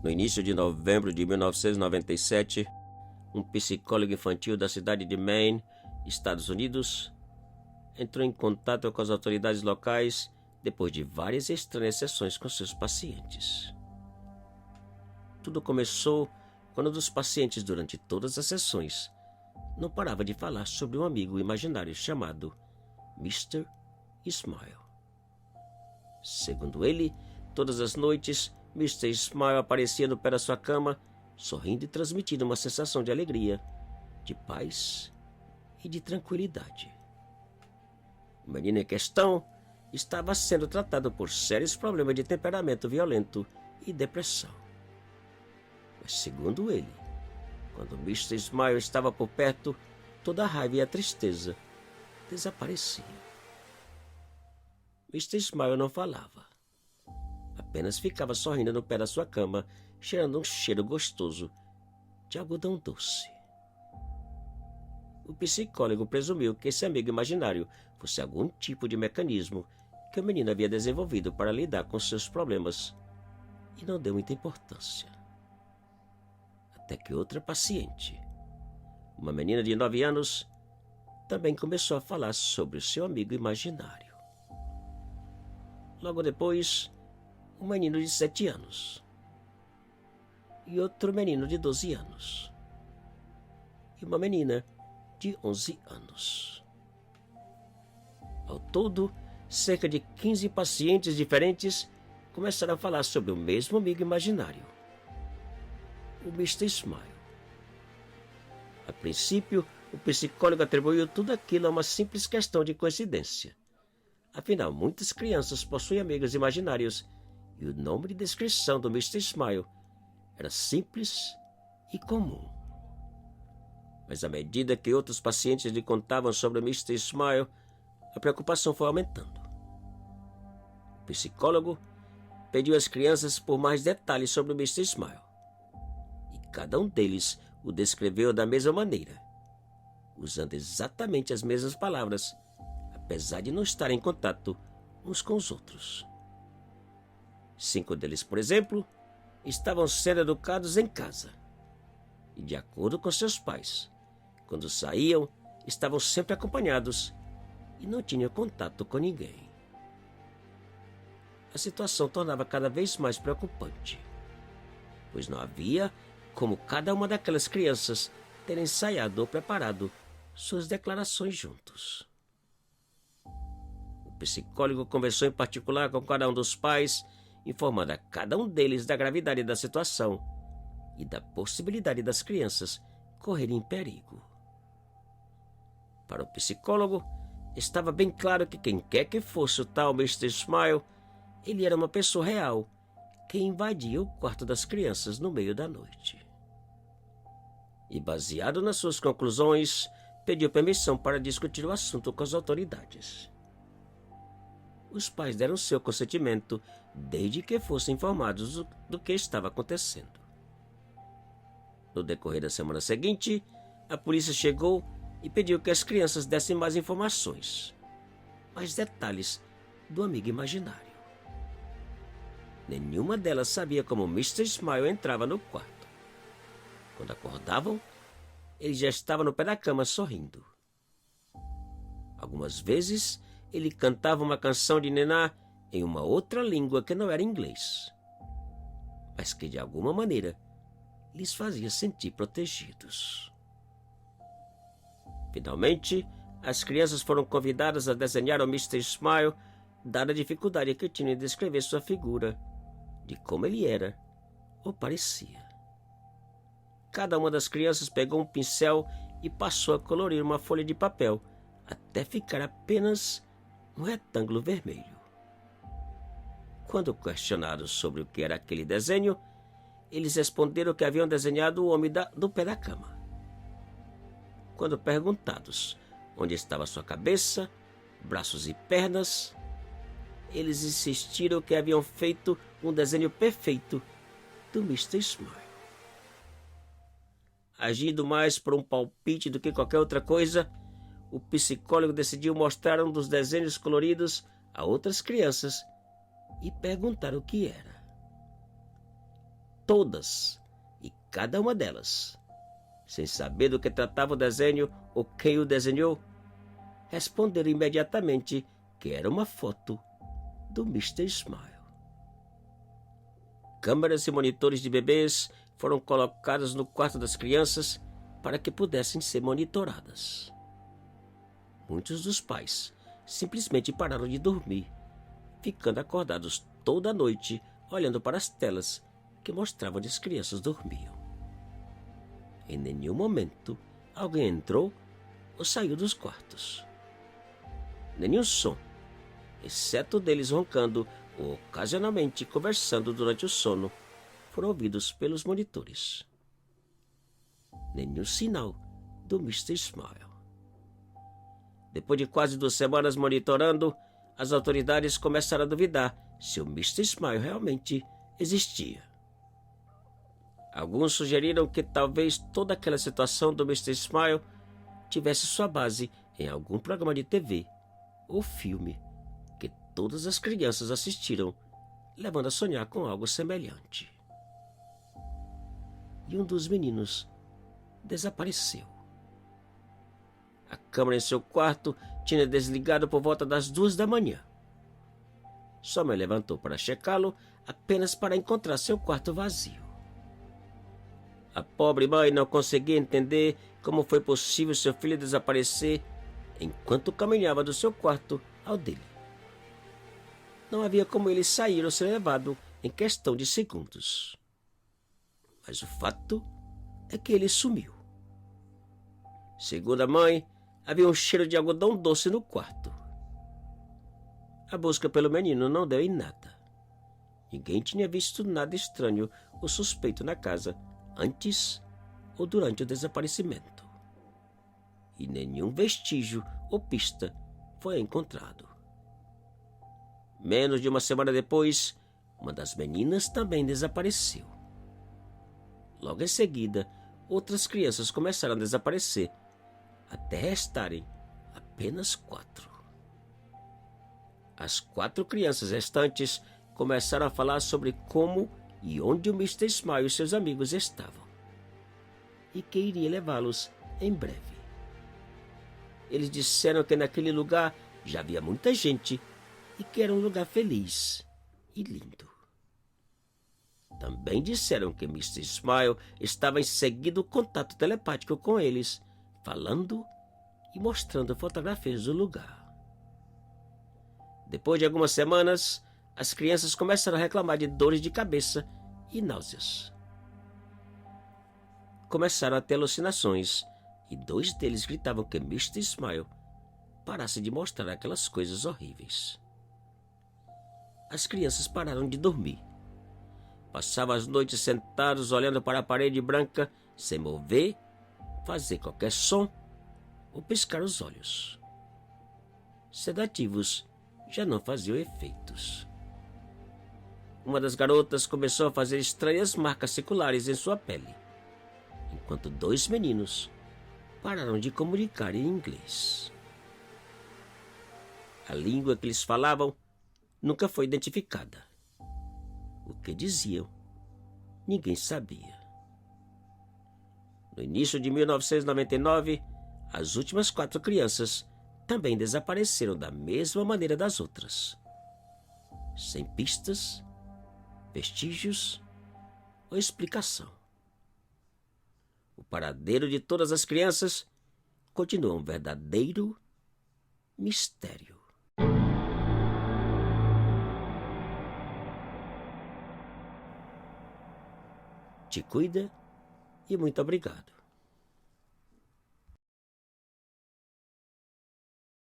No início de novembro de 1997, um psicólogo infantil da cidade de Maine, Estados Unidos, entrou em contato com as autoridades locais depois de várias estranhas sessões com seus pacientes. Tudo começou quando um dos pacientes, durante todas as sessões, não parava de falar sobre um amigo imaginário chamado Mr. Smile. Segundo ele, todas as noites, Mr. Smile aparecia no pé da sua cama, sorrindo e transmitindo uma sensação de alegria, de paz e de tranquilidade. O menino em questão estava sendo tratado por sérios problemas de temperamento violento e depressão. Mas, segundo ele, quando Mr. Smile estava por perto, toda a raiva e a tristeza desaparecia. Mr. Smile não falava. Apenas ficava sorrindo no pé da sua cama, cheirando um cheiro gostoso de algodão doce. O psicólogo presumiu que esse amigo imaginário fosse algum tipo de mecanismo que o menino havia desenvolvido para lidar com seus problemas e não deu muita importância. Até que outra paciente, uma menina de 9 anos, também começou a falar sobre o seu amigo imaginário. Logo depois, um menino de 7 anos e outro menino de 12 anos e uma menina de 11 anos. Ao todo, cerca de 15 pacientes diferentes começaram a falar sobre o mesmo amigo imaginário, o Mr. Smile. A princípio, o psicólogo atribuiu tudo aquilo a uma simples questão de coincidência. Afinal, muitas crianças possuem amigos imaginários e o nome de descrição do Mr. Smile era simples e comum. Mas à medida que outros pacientes lhe contavam sobre o Mr. Smile, a preocupação foi aumentando. O psicólogo pediu às crianças por mais detalhes sobre o Mr. Smile. E cada um deles o descreveu da mesma maneira, usando exatamente as mesmas palavras, apesar de não estarem em contato uns com os outros. 5 deles, por exemplo, estavam sendo educados em casa. E, de acordo com seus pais, quando saíam, estavam sempre acompanhados e não tinham contato com ninguém. A situação tornava cada vez mais preocupante, pois não havia como cada uma daquelas crianças ter ensaiado ou preparado suas declarações juntos. O psicólogo conversou em particular com cada um dos pais, informando a cada um deles da gravidade da situação e da possibilidade das crianças correrem perigo. Para o psicólogo, estava bem claro que quem quer que fosse o tal Mr. Smile, ele era uma pessoa real que invadia o quarto das crianças no meio da noite. E, baseado nas suas conclusões, pediu permissão para discutir o assunto com as autoridades. Os pais deram seu consentimento desde que fossem informados do que estava acontecendo. No decorrer da semana seguinte, a polícia chegou e pediu que as crianças dessem mais informações, mais detalhes do amigo imaginário. Nenhuma delas sabia como Mr. Smile entrava no quarto. Quando acordavam, ele já estava no pé da cama sorrindo. Algumas vezes, ele cantava uma canção de niná em uma outra língua que não era inglês, mas que de alguma maneira lhes fazia sentir protegidos. Finalmente, as crianças foram convidadas a desenhar o Mr. Smile, dada a dificuldade que tinham em descrever sua figura, de como ele era ou parecia. Cada uma das crianças pegou um pincel e passou a colorir uma folha de papel até ficar apenas um retângulo vermelho. Quando questionados sobre o que era aquele desenho, eles responderam que haviam desenhado o homem do pé da cama. Quando perguntados onde estava sua cabeça, braços e pernas, eles insistiram que haviam feito um desenho perfeito do Mr. Smile. Agindo mais por um palpite do que qualquer outra coisa, o psicólogo decidiu mostrar um dos desenhos coloridos a outras crianças e perguntar o que era. todas e cada uma delas, sem saber do que tratava o desenho ou quem o desenhou, responderam imediatamente que era uma foto do Mr. Smile. Câmeras e monitores de bebês foram colocados no quarto das crianças para que pudessem ser monitoradas. Muitos dos pais simplesmente pararam de dormir, ficando acordados toda a noite olhando para as telas que mostravam onde as crianças dormiam. Em nenhum momento alguém entrou ou saiu dos quartos. Nenhum som, exceto deles roncando ou ocasionalmente conversando durante o sono, foram ouvidos pelos monitores. Nenhum sinal do Mr. Smile. Depois de quase 2 semanas monitorando, as autoridades começaram a duvidar se o Mr. Smile realmente existia. Alguns sugeriram que talvez toda aquela situação do Mr. Smile tivesse sua base em algum programa de TV ou filme que todas as crianças assistiram, levando a sonhar com algo semelhante. E um dos meninos desapareceu. A câmera em seu quarto tinha desligado por volta das 2 da manhã. Sua mãe levantou para checá-lo apenas para encontrar seu quarto vazio. A pobre mãe não conseguia entender como foi possível seu filho desaparecer enquanto caminhava do seu quarto ao dele. Não havia como ele sair ou ser levado em questão de segundos. Mas o fato é que ele sumiu. Segundo a mãe, havia um cheiro de algodão doce no quarto. A busca pelo menino não deu em nada. Ninguém tinha visto nada estranho ou suspeito na casa antes ou durante o desaparecimento. E nenhum vestígio ou pista foi encontrado. Menos de uma semana depois, uma das meninas também desapareceu. Logo em seguida, outras crianças começaram a desaparecer, até restarem apenas 4. As 4 crianças restantes começaram a falar sobre como e onde o Mr. Smile e seus amigos estavam, e que iria levá-los em breve. Eles disseram que naquele lugar já havia muita gente e que era um lugar feliz e lindo. Também disseram que Mr. Smile estava em seguido contato telepático com eles, falando e mostrando fotografias do lugar. Depois de algumas semanas, as crianças começaram a reclamar de dores de cabeça e náuseas. Começaram a ter alucinações e 2 deles gritavam que Mr. Smile parasse de mostrar aquelas coisas horríveis. As crianças pararam de dormir. Passavam as noites sentados olhando para a parede branca, sem mover, fazer qualquer som ou piscar os olhos. Sedativos já não faziam efeitos. Uma das garotas começou a fazer estranhas marcas circulares em sua pele, enquanto 2 meninos pararam de comunicar em inglês. A língua que eles falavam nunca foi identificada. O que diziam, ninguém sabia. No início de 1999, as últimas 4 crianças também desapareceram da mesma maneira das outras, sem pistas, vestígios ou explicação. O paradeiro de todas as crianças continua um verdadeiro mistério. Te cuida e muito obrigado.